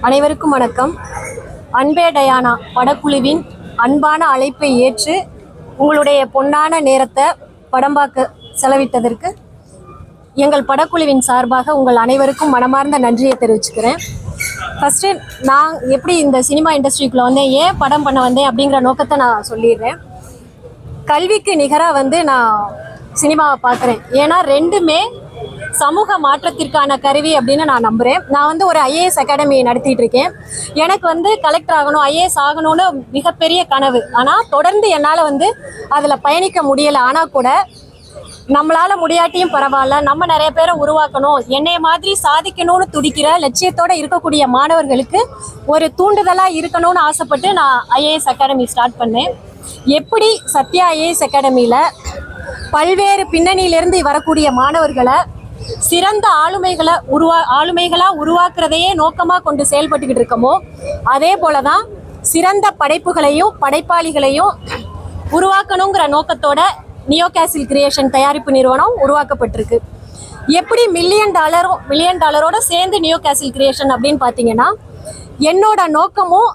அனைவருக்கும் வணக்கம். அன்பே டயானா படக்குழுவின் அன்பான அழைப்பை ஏற்று உங்களுடைய பொன்னான நேரத்தை படம் பார்க்க செலவிட்டதற்கு எங்கள் படக்குழுவின் சார்பாக உங்கள் அனைவருக்கும் மனமார்ந்த நன்றியை தெரிவிச்சுக்கிறேன். ஃபஸ்ட்டு நான் எப்படி இந்த சினிமா இண்டஸ்ட்ரிக்குள்ளே வந்தேன், ஏன் படம் பண்ண வந்தேன் அப்படிங்கிற நோக்கத்தை நான் சொல்லிடுறேன். கல்விக்கு நிகராக நான் சினிமாவை பார்க்குறேன். ஏன்னா ரெண்டுமே சமூக மாற்றத்திற்கான கருவி அப்படின்னு நான் நம்புகிறேன். நான் ஒரு ஐஏஎஸ் அகாடமி நடத்திட்டு இருக்கேன். எனக்கு கலெக்டர் ஆகணும், ஐஏஎஸ் ஆகணும்னு மிகப்பெரிய கனவு. ஆனால் தொடர்ந்து என்னால் அதில் பயணிக்க முடியலை. ஆனால் கூட நம்மளால் முடியாட்டியும் பரவாயில்ல, நம்ம நிறைய பேரை உருவாக்கணும், என்னைய மாதிரி சாதிக்கணும்னு துடிக்கிற லட்சியத்தோடு இருக்கக்கூடிய மாணவர்களுக்கு ஒரு தூண்டுதலாக இருக்கணும்னு ஆசைப்பட்டு நான் ஐஏஎஸ் அகாடமி ஸ்டார்ட் பண்ணேன். எப்படி சத்யா ஐஏஎஸ் அகாடமியில் பல்வேறு பின்னணியிலிருந்து வரக்கூடிய மாணவர்களை சிறந்த ஆளுமைகளாக உருவாக்குறதையே நோக்கமாக கொண்டு செயல்பட்டுக்கிட்டு இருக்கோமோ, அதே போல தான் சிறந்த படைப்புகளையும் படைப்பாளிகளையும் உருவாக்கணுங்கிற நோக்கத்தோட நியோ கேசில் கிரியேஷன் தயாரிப்பு நிறுவனம் உருவாக்கப்பட்டிருக்கு. எப்படி மில்லியன் டாலரோட சேர்ந்து நியோ கேசில் கிரியேஷன் அப்படின்னு பார்த்தீங்கன்னா, என்னோட நோக்கமும்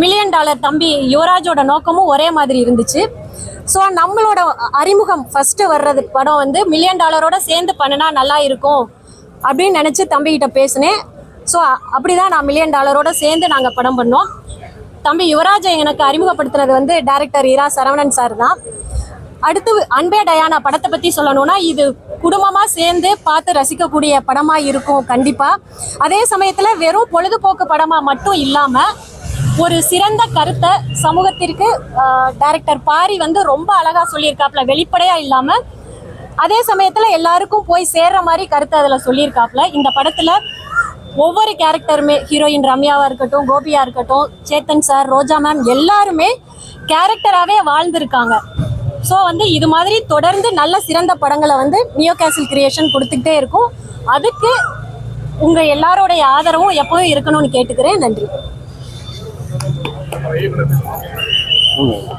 மில்லியன் டாலர் தம்பி யுவராஜோட நோக்கமும் ஒரே மாதிரி இருந்துச்சு. ஸோ நம்மளோட அறிமுகம் ஃபஸ்ட்டு வர்றது படம் மில்லியன் டாலரோட சேர்ந்து பண்ணினா நல்லா இருக்கும் அப்படின்னு நினச்சி தம்பிக்கிட்ட பேசினேன். ஸோ அப்படி தான் நான் மில்லியன் டாலரோட சேர்ந்து நாங்கள் படம் பண்ணோம். தம்பி யுவராஜை எனக்கு அறிமுகப்படுத்துனது டைரக்டர் இரா சரவணன் சார் தான். அடுத்து அன்பே டயானா படத்தை பற்றி சொல்லணும்னா, இது குடும்பமாக சேர்ந்து பார்த்து ரசிக்கக்கூடிய படமாக இருக்கும் கண்டிப்பாக. அதே சமயத்தில் வெறும் பொழுதுபோக்கு படமாக மட்டும் இல்லாமல் ஒரு சிறந்த கருத்தை சமூகத்திற்கு டைரக்டர் பாரி ரொம்ப அழகாக சொல்லியிருக்காப்புல, வெளிப்படையாக இல்லாமல் அதே சமயத்தில் எல்லாருக்கும் போய் சேர்ற மாதிரி கருத்தை அதில் சொல்லியிருக்காப்புல. இந்த படத்தில் ஒவ்வொரு கேரக்டருமே, ஹீரோயின் ரம்யாவாக இருக்கட்டும், கோபியாக இருக்கட்டும், சேத்தன் சார், ரோஜா மேம், எல்லாருமே கேரக்டராகவே வாழ்ந்திருக்காங்க. ஸோ இது மாதிரி தொடர்ந்து நல்ல சிறந்த படங்களை நியோ கேசில் கிரியேஷன் கொடுத்துக்கிட்டே இருக்கும். அதுக்கு உங்கள் எல்லாரோடைய ஆதரவும் எப்போவும் இருக்கணும்னு கேட்டுக்கிறேன். நன்றி.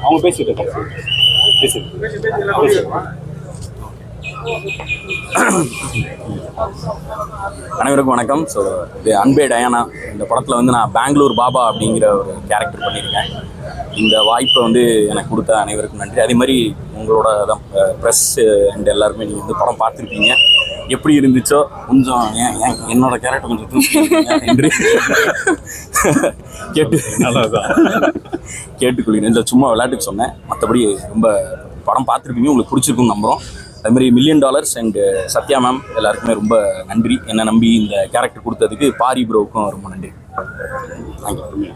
அவங்க பேசிட்டு அனைவருக்கும் வணக்கம். ஸோ இது அன்பே டயானா இந்த படத்தில் நான் பெங்களூர் பாபா அப்படிங்கிற ஒரு கேரக்டர் பண்ணியிருக்கேன். இந்த வாய்ப்பை எனக்கு கொடுத்த அனைவருக்கும் நன்றி. அதே மாதிரி உங்களோட ப்ரெஸ் அண்ட் எல்லாருமே நீங்கள் படம் பார்த்துருப்பீங்க. எப்படி இருந்துச்சோ கொஞ்சம் என்னோட கேரக்டர் கொஞ்சம் என்று கேட்டுக்கொள்கிறேன். இல்லை, சும்மா விளையாட்டுக்கு சொன்னேன். மற்றபடி ரொம்ப படம் பார்த்துருப்பீங்க, உங்களுக்கு பிடிச்சிருக்குன்னு நம்புகிறோம். அதுமாதிரி million dollars and Sathya ma'am எல்லாருக்குமே ரொம்ப நன்றி. என்னை நம்பி இந்த கேரக்டர் கொடுத்ததுக்கு பாரி ப்ரோவுக்கும் ரொம்ப நன்றி. தேங்க்யூ.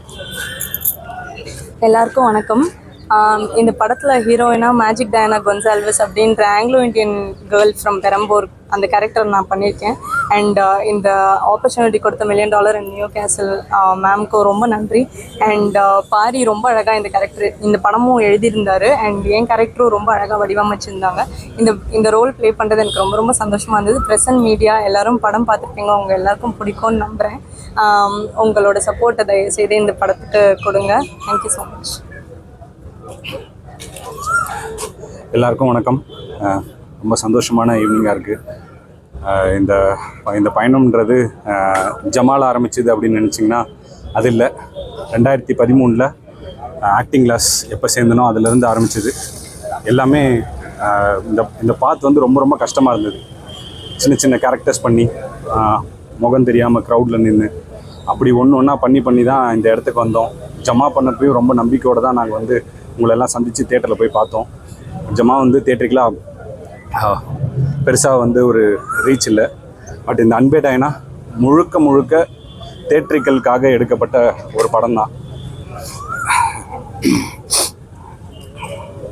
எல்லாருக்கும் வணக்கம். இந்த படத்தில் ஹீரோயினா மேஜிக் டயானா கொன்சால்வஸ் அப்படின்ற Anglo Indian girl from Perambur அந்த கேரக்டர் நான் பண்ணியிருக்கேன். அண்ட் இந்த ஆப்பர்ச்சுனிட்டி கொடுத்த மில்லியன் டாலர் அண்ட் நியோ கேசல் மேம்க்கு ரொம்ப நன்றி. அண்ட் பாரி ரொம்ப அழகாக இந்த படமும் எழுதியிருந்தார். அண்ட் என் கேரக்டரும் ரொம்ப அழகாக வடிவமைச்சிருந்தாங்க. இந்த ரோல் ப்ளே பண்ணுறது எனக்கு ரொம்ப ரொம்ப சந்தோஷமாக இருந்தது. ப்ரெஸ் அண்ட் மீடியா எல்லோரும் படம் பார்த்துருப்பீங்க, அவங்க எல்லாருக்கும் பிடிக்கும்னு நம்புகிறேன். உங்களோட சப்போர்ட்டை தயவுசெய்து இந்த படத்துக்கு கொடுங்க. Thank you so much. எல்லாருக்கும் வணக்கம். ரொம்ப சந்தோஷமான ஈவினிங்காக இருக்குது. இந்த பயணம்ன்றது ஜமால் ஆரம்பிச்சுது அப்படின்னு நினச்சிங்கன்னா அது இல்லை. 2013 ஆக்டிங் கிளாஸ் எப்போ சேர்ந்தனோ அதுலேருந்து ஆரம்பிச்சிது எல்லாமே. இந்த பாத் ரொம்ப ரொம்ப கஷ்டமாக இருந்தது. சின்ன சின்ன கேரக்டர்ஸ் பண்ணி முகம் தெரியாமல் க்ரௌடில் நின்று அப்படி ஒன்றா பண்ணி தான் இந்த இடத்துக்கு வந்தோம். ஜமா பண்ணப்பையும் ரொம்ப நம்பிக்கையோடு தான் நாங்கள் உங்களெல்லாம் சந்தித்து தேட்டரில் போய் பார்த்தோம். ஜமா தேட்டருக்கெலாம் பெருசாக ஒரு ரீச் இல்லை. பட் இந்த அன்பே டயானா முழுக்க தேட்டரிக்கலுக்காக எடுக்கப்பட்ட ஒரு படம் தான்.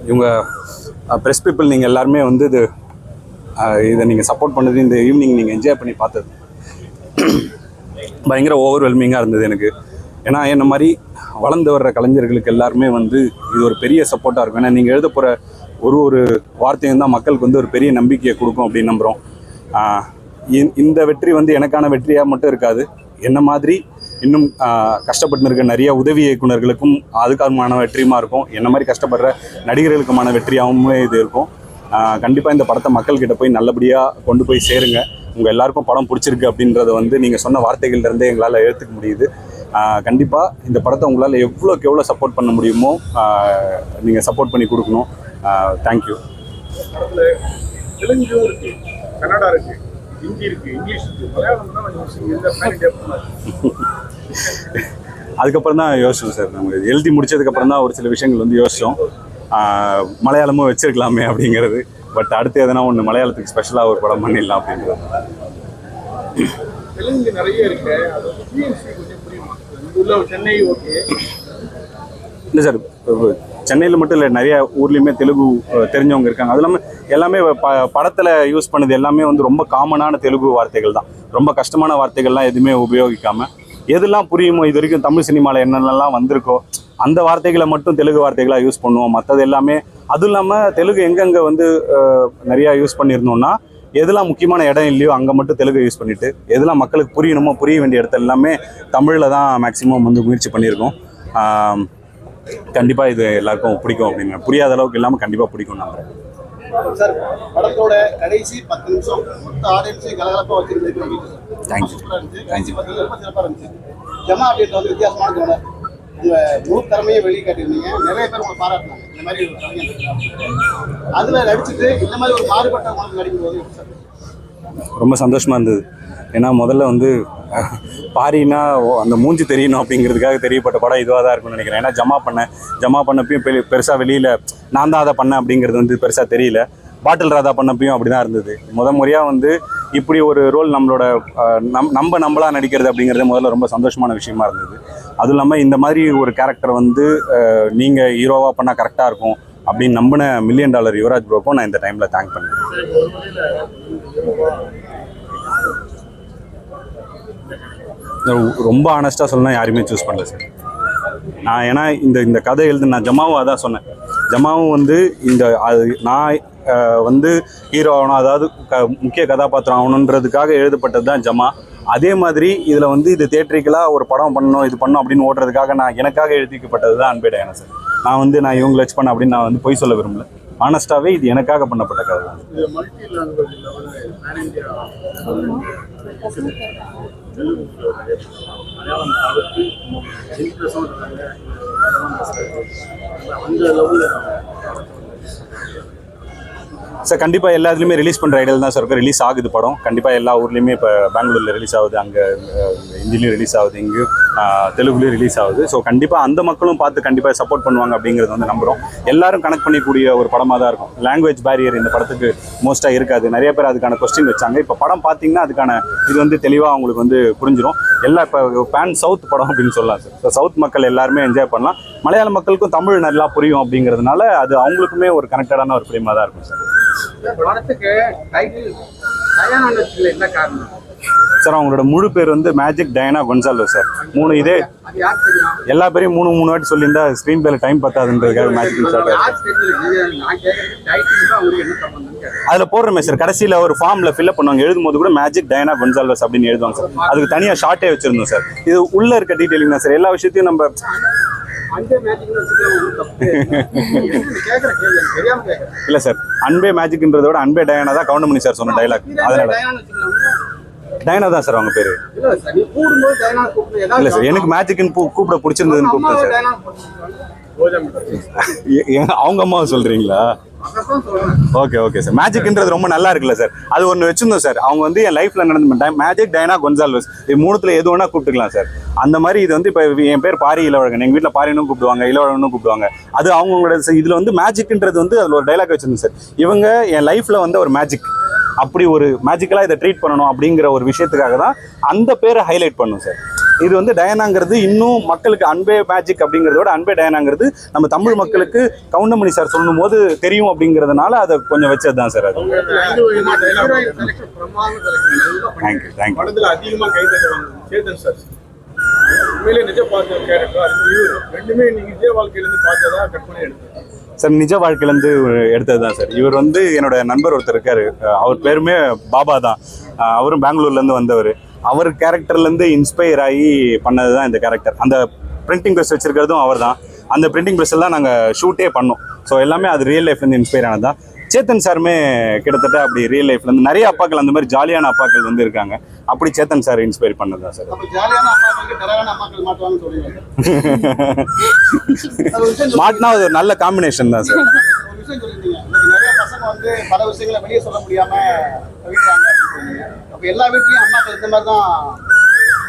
இவங்க ப்ரெஸ் பீப்புள் நீங்கள் எல்லாருமே இதை நீங்கள் சப்போர்ட் பண்ணது, இந்த ஈவினிங் நீங்கள் என்ஜாய் பண்ணி பார்த்தது பயங்கர ஓவர்வெல்மிங்காக இருந்தது எனக்கு. ஏன்னா என்ன மாதிரி வளர்ந்து வர்ற கலைஞர்களுக்கு எல்லாருமே இது ஒரு பெரிய சப்போர்ட்டாக இருக்கும். ஏன்னா நீங்கள் எழுத போகிற ஒரு வார்த்தையும் தான் மக்களுக்கு ஒரு பெரிய நம்பிக்கையை கொடுக்கும் அப்படின்னு நம்புகிறோம். இந்த வெற்றி எனக்கான வெற்றியாக மட்டும் இருக்காது, என்ன மாதிரி இன்னும் கஷ்டப்பட்டு இருக்க நிறைய உதவி இயக்குநர்களுக்கும் அதுக்கான வெற்றியுமா இருக்கும். என்ன மாதிரி கஷ்டப்படுற நடிகர்களுக்குமான வெற்றியாகவும் இது இருக்கும். கண்டிப்பாக இந்த படத்தை மக்கள்கிட்ட போய் நல்லபடியாக கொண்டு போய் சேருங்க. உங்கள் எல்லாருக்கும் படம் பிடிச்சிருக்கு அப்படின்றத வந்து நீங்கள் சொன்ன வார்த்தைகள்லேருந்தே எங்களால் ஏற்றுக்க முடியுது. கண்டிப்பாக இந்த படத்தை உங்களால் எவ்வளோக்கு எவ்வளோ சப்போர்ட் பண்ண முடியுமோ நீங்கள் சப்போர்ட் பண்ணி கொடுக்கணும். தேங்க்யூ. தெலுங்கு இருக்கு, கன்னடா இருக்கு, ஹிந்தி இருக்கு, இங்கிலீஷ் இருக்கு, மலையாளம் தான். அதுக்கப்புறம் தான் யோசிச்சோம் சார். நம்ம எழுதி முடிச்சதுக்கப்புறம் தான் ஒரு சில விஷயங்கள் வந்து யோசித்தோம். மலையாளமும் வச்சிருக்கலாமே அப்படிங்கிறது. பட் அடுத்து எதனா ஒன்று மலையாளத்துக்கு ஸ்பெஷலாக ஒரு படம் பண்ணிடலாம் அப்படின்றது. தெலுங்கு நிறைய இருக்கு, அது கொஞ்சம் புரியுமா? உள்ள சென்னை ஓகே இல்லை சார், சென்னையில் மட்டும் இல்லை, நிறைய ஊர்லேயுமே தெலுங்கு தெரிஞ்சவங்க இருக்காங்க. அது இல்லாமல் எல்லாமே படத்தில் யூஸ் பண்ணது எல்லாமே வந்து ரொம்ப காமனான தெலுங்கு வார்த்தைகள் தான். ரொம்ப கஷ்டமான வார்த்தைகள்லாம் எதுவுமே உபயோகிக்காமல் எதெல்லாம் புரியுமோ, இது வரைக்கும் தமிழ் சினிமாவில் என்னென்னலாம் வந்திருக்கோ அந்த வார்த்தைகளை மட்டும் தெலுங்கு வார்த்தைகளாக யூஸ் பண்ணுவோம். மற்றது எல்லாமே அதுவும் இல்லாமல் தெலுங்கு எங்கெங்கே வந்து நிறையா யூஸ் பண்ணியிருந்தோம்னா, எதெல்லாம் முக்கியமான இடம் இல்லையோ அங்கே மட்டும் தெலுங்கு யூஸ் பண்ணிவிட்டு எதெல்லாம் மக்களுக்கு புரியணுமோ புரிய வேண்டிய இடத்துல எல்லாமே தமிழில் தான் மேக்ஸிமம் வந்து முயற்சி பண்ணியிருக்கோம். கண்டிப்பாக இது எல்லாருக்கும் பிடிக்கும் அப்படின்னு, புரியாத அளவுக்கு இல்லாமல் கண்டிப்பாக பிடிக்கும் நம்புறேன். சார், படத்தோட கடைசி 10 நிமிஷம் மொத்த ஆடியன்ஸை கலகலப்பாக வச்சிருந்தீங்க. தேங்க்யூ. ரொம்ப சிறப்பாக இருந்துச்சு. ஜமா அப்படின்ற வந்து வித்தியாசமான தோணை, உங்கள் முழு திறமையை வெளியே காட்டியிருந்தீங்க. நிறைய பேர் உங்களை பாராட்டினாங்க, இந்த மாதிரி ஒரு கலைஞர் அதில் நடிச்சுட்டு இந்த மாதிரி ஒரு மாறுபட்ட உங்களுக்கு நடிக்கும்போது ரொம்ப சந்தோஷமாக இருந்தது. ஏன்னா முதல்ல வந்து பாரினா அந்த மூஞ்சி தெரியணும் அப்படிங்கிறதுக்காக தெரியப்பட்ட படம் இதுவாக தான் இருக்கும்னு நினைக்கிறேன். ஏன்னா ஜமா பண்ணப்பையும் பெருசாக வெளியில் நான் தான் அதை பண்ணேன் அப்படிங்கிறது வந்து பெருசாக தெரியல. பாட்டில் ராதா பண்ணப்பையும் அப்படி தான் இருந்தது. முறையாக வந்து இப்படி ஒரு ரோல் நம்மளா நடிக்கிறது அப்படிங்கிறது முதல்ல ரொம்ப சந்தோஷமான விஷயமா இருந்தது. அதுவும் இல்லாமல் இந்த மாதிரி ஒரு கேரக்டர் வந்து நீங்கள் ஹீரோவாக பண்ணால் கரெக்டாக இருக்கும் அப்படின்னு நம்பின $1 மில்லியன் யுவராஜ் ப்ரோக்கும் நான் இந்த டைமில் தேங்க் பண்ணிக்கிறேன். ரொம்ப ஆனஸ்ட்டாக சொல்லணும், யாருமே சூஸ் பண்ணல சார். நான் ஏன்னா இந்த கதை நான் ஜமாவும் அதான் சொன்னேன். ஜமாவும் வந்து நான் வந்து ஹீரோ ஆகணும், அதாவது முக்கிய கதாபாத்திரம் ஆகணுன்றதுக்காக எழுதப்பட்டது தான் ஜமா. அதே மாதிரி இதில் வந்து இது தியேட்ரிக்கலாக ஒரு படம் பண்ணணும், இது பண்ணணும் அப்படின்னு ஓடுறதுக்காக எனக்காக எழுதிக்கப்பட்டது தான் அன்பே டயானா சார். நான் இவங்களை வச்சு பண்ண அப்படின்னு நான் வந்து பொய் சொல்ல விரும்பல. ஆனஸ்டாகவே இது எனக்காக பண்ணப்பட்ட கதை தான். சார் கண்டிப்பாக எல்லா இதுலேயுமே ரிலீஸ் பண்ணுற ஐடியா தான் சார் இருக்கும். ரிலீஸ் ஆகுது படம். கண்டிப்பாக எல்லா ஊர்லேயுமே இப்போ பெங்களூரில் ரிலீஸ் ஆகுது, அங்கே ஹிந்திலையும் ரிலீஸ் ஆகுது, இங்கேயும் தெலுங்குலேயும் ரிலீஸ் ஆகுது. ஸோ கண்டிப்பாக அந்த மக்களும் பார்த்து கண்டிப்பாக சப்போர்ட் பண்ணுவாங்க அப்படிங்கிறது வந்து நம்புகிறோம். எல்லாரும் கனெக்ட் பண்ணிக்கூடிய ஒரு படமாக தான் இருக்கும். லாங்குவேஜ் பேரியர் இந்த படத்துக்கு மோஸ்ட்டாக இருக்காது. நிறைய பேர் அதுக்கான கொஸ்டின் வச்சாங்க. இப்போ படம் பார்த்தீங்கன்னா அதுக்கான இது வந்து தெளிவாக அவங்களுக்கு வந்து புரிஞ்சிடும். இப்போ பேன் சவுத் படம் அப்படின்னு சொல்லலாம் சார். ஸோ சவுத் மக்கள் எல்லாருமே என்ஜாய் பண்ணலாம். மலையாள மக்களுக்கும் தமிழ் நல்லா புரியும் அப்படிங்கிறதுனால அது அவங்களுக்குமே ஒரு கனெக்டடான ஒரு ஃபிலிமாக தான் இருக்கும் சார். படத்துக்கு டைட்டில் டயானா வச்சதுல என்ன காரணம் சார்? அவங்களோட முழு பேர் வந்து மேஜிக் டயானா கொன்சால்வஸ் சார். 3 இதே எல்லா பேரையும் 3 வாட்டி சொல்லியிருந்தா ஸ்க்ரீன் பேல டைம் பத்தாதுன்றதுக்காக மேஜிக் அதில் போடுறமே சார். கடைசியில் ஒரு ஃபார்மில் ஃபில்அப் பண்ணுவாங்க, எழுதும்போது கூட மேஜிக் டயானா கொன்சால்வஸ் அப்படின்னு எழுதுவாங்க சார். அதுக்கு தனியாக ஷார்ட்டே வச்சிருந்தோம் சார். இது உள்ள இருக்க டீட்டெயிலிங் தான் சார். எல்லா விஷயத்தையும் நம்ம இல்ல சார், அன்பே மேஜிக்ன்றத விட அன்பே டயானா தான் கவுண்டமணி சார் சொன்ன டைலாக். அதனால டயானா தான் சார் அவங்க பேரு. இல்ல சார், எனக்கு மேஜிக்னு கூப்பிட பிடிச்சிருந்ததுன்னு கூப்பிட்டேன் சார். அவங்க அம்மாவை சொல்றீங்களா? Okay sir. மேஜிக்ன்றது ரொம்ப நல்லா இருக்குல்ல சார். அது ஒன்று வச்சிருந்தோம் சார். அவங்க வந்து என் லைஃப்ல நடந்த மேஜிக் டயானா கொன்சால்வஸ் இது 3த்துல எது வேணா கூப்பிட்டுக்கலாம் சார். அந்த மாதிரி இது வந்து இப்போ என் பேர் பாரி இளவழகன், எங்கள் வீட்டில் பாரினும் கூப்பிடுவாங்க, இளவழகனும் கூப்பிடுவாங்க. அது அவங்களோட இதில் வந்து மேஜிக்ன்றது வந்து அதில் ஒரு டைலாக் வச்சிருந்தோம் சார். இவங்க என் லைஃப்ல வந்து ஒரு மேஜிக், அப்படி ஒரு மேஜிக்கலாக இதை ட்ரீட் பண்ணணும் அப்படிங்கிற ஒரு விஷயத்துக்காக தான் அந்த பேரை ஹைலைட் பண்ணும் சார். இது வந்து டயானாங்கிறது இன்னும் மக்களுக்கு அன்பே மேஜிக் அப்படிங்கிறத விட அன்பே டயானாங்கிறது நம்ம தமிழ் மக்களுக்கு கவுண்டமணி சார் சொல்லும் போது தெரியும் அப்படிங்கிறதுனால அதை கொஞ்சம் வச்சது தான் சார். அது தேங்க்யூ. படத்துல அதிகமாக கை தட்டுவாங்க சேதன் சார். உண்மையிலே நிஜ பார்த்த கேரக்டர் ரெண்டுமே நீங்க நிஜ வாழ்க்கையிலேருந்து பார்த்ததா கட் பண்ணி எடுத்தேன் சார். நிஜ வாழ்க்கையிலேருந்து எடுத்தது தான் சார். இவர் வந்து என்னோட நண்பர் ஒருத்தர் இருக்காரு, அவர் பேருமே பாபா தான். அவரும் பெங்களூர்லேருந்து வந்தவர். அவர் கேரக்டர்லேருந்து இன்ஸ்பயர் ஆகி பண்ணது தான் இந்த கேரக்டர். அந்த பிரிண்டிங் ப்ரெஸ் வச்சுருக்கிறதும் அவர் தான். அந்த பிரிண்டிங் ப்ரெஸ்ஸில் தான் நாங்கள் ஷூட்டே பண்ணோம். ஸோ எல்லாமே அது ரியல் லைஃப்லேருந்து இன்ஸ்பயர் ஆனது தான். சேத்தன் சாருமே கிட்டத்தட்ட அப்படி ரியல் லைஃப்ல இருந்து நிறைய அப்பாக்கள் அந்த மாதிரி ஜாலியான அப்பாக்கள் வந்து இருக்காங்க. அப்படி சேத்தன் சார் இன்ஸ்பயர் பண்ணதுதான் சார். அப்ப ஜாலியான அம்மாக்களுக்கு டெரரான அம்மாக்கள் மாட்டுவாங்கன்னு சொல்றீங்க. அது ஒரு விஷயம் மாட்டினா அது ஒரு நல்ல காம்பினேஷன் தான் சார். ஒரு விஷயம் சொல்லிருந்தீங்க. இன்னைக்கு நிறைய பசங்க வந்து பல விஷயங்களை வெளியே சொல்ல முடியாம தவிக்கிறாங்க அப்படின்னு சொன்னீங்க. அப்ப எல்லா வீட்லயும் அம்மாக்கள் இந்த மாதிரி தான்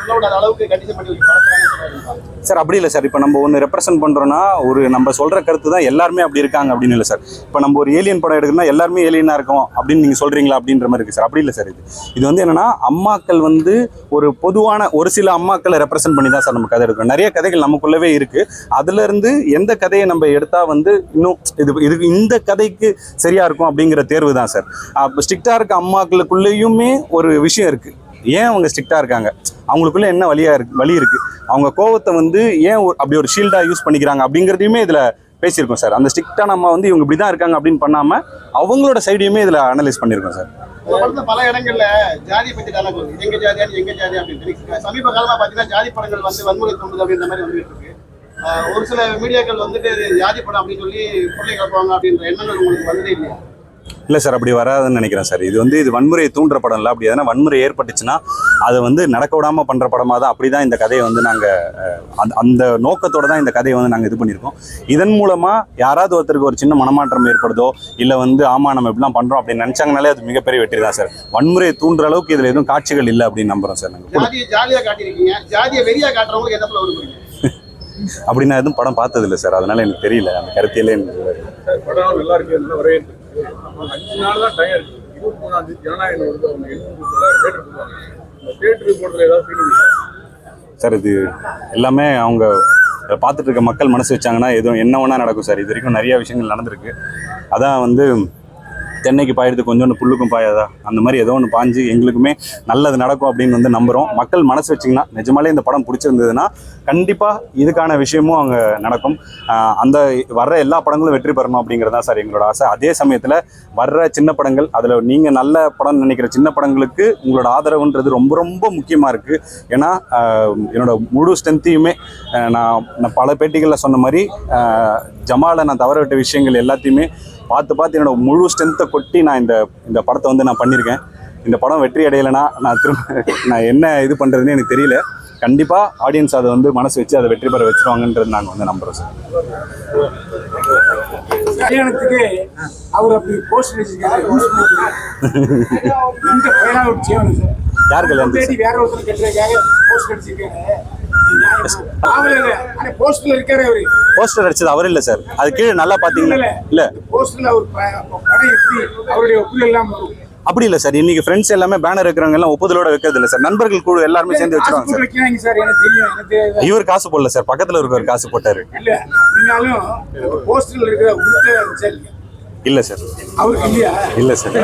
சொல்ல விடாத அளவுக்கு கண்டிஷன் பண்ணி வளர்க்குறாங்கன்னு சொல்றாங்க சார். அப்படி இல்லை சார். இப்போ நம்ம ஒன்று ரெப்ரசென்ட் பண்ணுறோன்னா ஒரு நம்ம சொல்கிற கருத்து தான் எல்லாருமே அப்படி இருக்காங்க அப்படின்னு இல்லை சார். இப்போ நம்ம ஒரு ஏலியன் படம் எடுக்கணும்னா எல்லாருமே ஏலியனாக இருக்கும் அப்படின்னு நீங்கள் சொல்கிறீங்களா அப்படின்ற மாதிரி இருக்குது சார். அப்படி இல்லை சார். இது வந்து என்னென்னா அம்மாக்கள் வந்து ஒரு பொதுவான ஒரு சில அம்மாக்களை ரெப்ரசென்ட் பண்ணி தான் சார் நம்ம கதை எடுக்கிறோம். நிறைய கதைகள் நமக்குள்ளவே இருக்குது. அதுலேருந்து எந்த கதையை நம்ம எடுத்தால் வந்து இன்னும் இதுக்கு இந்த கதைக்கு சரியாக இருக்கும் அப்படிங்கிற தேர்வு தான் சார். அப்போ ஸ்ட்ரிக்டாக இருக்க அம்மாக்களுக்குள்ளேயுமே ஒரு விஷயம் இருக்குது. ஏன் அவங்க ஸ்ட்ரிக்டாக இருக்காங்க, அவங்களுக்குள்ள என்ன வழி இருக்குது, அவங்க கோவத்தை வந்து ஏன் அப்படி ஒரு ஷீல்டாக யூஸ் பண்ணிக்கிறாங்க அப்படிங்கிறதையுமே இதில் பேசியிருக்கோம் சார். அந்த ஸ்ட்ரிக்டாக நம்ம வந்து இவங்க இப்படி தான் இருக்காங்க அப்படின்னு பண்ணாமல் அவங்களோட சைடையுமே இதில் அனலைஸ் பண்ணியிருக்கோம் சார். இந்த படத்துல பல இடங்கள்ல ஜாதி பத்தி டயலாக் வருது. எங்க ஜாதி அப்படின்னு. சமீப காலமா பாத்தீங்கன்னா ஜாதி படங்கள் வந்து வன்முறை தூண்டுது அப்படின்ற மாதிரி வந்துட்டு இருக்கு. ஒரு சில மீடியாக்கள் வந்துட்டு ஜாதி படம் அப்படின்னு சொல்லி பிள்ளை கிளப்புவாங்க அப்படின்ற எண்ணங்கள் உங்களுக்கு வந்ததே இல்லையா? இல்லை சார், அப்படி வராதுன்னு நினைக்கிறேன் சார். இது வந்து வன்முறையை தூண்டுற படம் இல்லை. அப்படி எதனா வன்முறை ஏற்பட்டுச்சுன்னா அதை வந்து நடக்க விடாமல் பண்ணுற படமாக தான். அப்படி தான் இந்த கதையை வந்து நாங்கள் அந்த நோக்கத்தோடு தான் இந்த கதையை வந்து நாங்கள் இது பண்ணியிருக்கோம். இதன் மூலமாக யாராவது ஒருத்தருக்கு ஒரு சின்ன மனமாற்றம் ஏற்படுதோ இல்லை வந்து ஆமாம் நம்ம இப்படிலாம் பண்ணுறோம் அப்படின்னு நினச்சாங்கனாலே அது மிகப்பெரிய வெற்றி தான் சார். வன்முறையை தூண்டுற அளவுக்கு இதில் எதுவும் காட்சிகள் இல்லை அப்படின்னு நம்புகிறோம் சார். நாங்கள் ஜாதியை ஜாலியாக காட்டியிருக்கீங்க, ஜாதியை வெறியா காட்டுறவங்களுக்கு எந்த படம் வருவீங்க? அப்படி நான் எதுவும் படம் பார்த்ததில்லை சார். அதனால எனக்கு தெரியல அந்த கருத்திலே. படம் நல்லா இருக்கு, நல்லா வரவேற்பு. 5 நாள் தான் டைம் இருக்கு. 23ஆம் தேதி ஜனநாயகம் வருது. அவங்க 800 தேட்டர் போடுவாங்க. இந்த தேட்டருக்கு போடுறதுல ஏதாவது ஃபீலிங் சார்? இது எல்லாமே அவங்க பார்த்துட்டு இருக்க மக்கள் மனசு வச்சாங்கன்னா எதுவும் என்ன வேணா நடக்கும் சார். இது வரைக்கும் நிறைய விஷயங்கள் நடந்திருக்கு. அதான் வந்து தென்னைக்கு பாயிறது கொஞ்சோண்டு புல்லுக்கும் பாயாதா, அந்த மாதிரி ஏதோ ஒன்று பாஞ்சு எங்களுக்குமே நல்லது நடக்கும் அப்படின்னு வந்து நம்புகிறோம். மக்கள் மனசு வச்சிங்கன்னா நிஜமாலே இந்த படம் பிடிச்சிருந்ததுன்னா கண்டிப்பாக இதுக்கான விஷயமும் அங்கே நடக்கும். அந்த வர்ற எல்லா படங்களும் வெற்றி பெறணும் அப்படிங்கிறதா சார் எங்களோட ஆசை. அதே சமயத்தில் வர்ற சின்ன படங்கள், அதில் நீங்கள் நல்ல படம் நினைக்கிற சின்ன படங்களுக்கு உங்களோட ஆதரவுன்றது ரொம்ப ரொம்ப முக்கியமாக இருக்குது. ஏன்னா என்னோட முழு ஸ்ட்ரென்த்தையுமே நான் பல பேட்டிகளில் சொன்ன மாதிரி ஜமாலை நான் தவற விட்ட விஷயங்கள் எல்லாத்தையுமே பார்த்து என்னோட முழு ஸ்ட்ரென்த்தை கொட்டி நான் இந்த படத்தை வந்து நான் பண்ணியிருக்கேன். இந்த படம் வெற்றி அடையலைன்னா நான் என்ன இது பண்ணுறதுன்னு எனக்கு தெரியல. கண்டிப்பாக ஆடியன்ஸ் அதை வந்து மனசு வச்சு அதை வெற்றி பெற வச்சுருவாங்கன்றது நாங்கள் வந்து நம்புகிறோம் சார். கல்யாணத்துக்கு அவர் அப்படி போஸ்ட் வச்சிருக்காரு. இந்த பையனாக ஒரு செய்யணும் சார். யார் கல்யாணத்துக்கு? வேற ஒருத்தர் கட்டுறதுக்காக போஸ்ட் அடிச்சிருக்காரு. போஸ்டர்ல இருக்காரு அவரு. போஸ்டர் அடிச்சது அவர் இல்லை சார். அது கீழே நல்லா பார்த்தீங்கன்னா இல்லை போஸ்டர்ல அவர் படம் எப்படி அவருடைய ஒப்புதல் எல்லாம் வரும். அப்படி இல்லை சார். இன்னைக்கு ஃப்ரெண்ட்ஸ் எல்லாமே பேனர் இருக்கிறவங்க எல்லாம் ஒப்புதலோட வைக்கிறது இல்லை சார். நண்பர்கள் கூட எல்லாருமே சேர்ந்து வச்சிருவாங்க சார். சார் எனக்கு தெரியும். இவர் காசு போடல சார், பக்கத்தில் இருக்கிறவர் காசு போட்டாரு. இல்ல அப்படின்னாலும் போஸ்டர்ல இருக்கிற இல்லை சார். அவருக்கு இல்லையா? இல்லை சார்.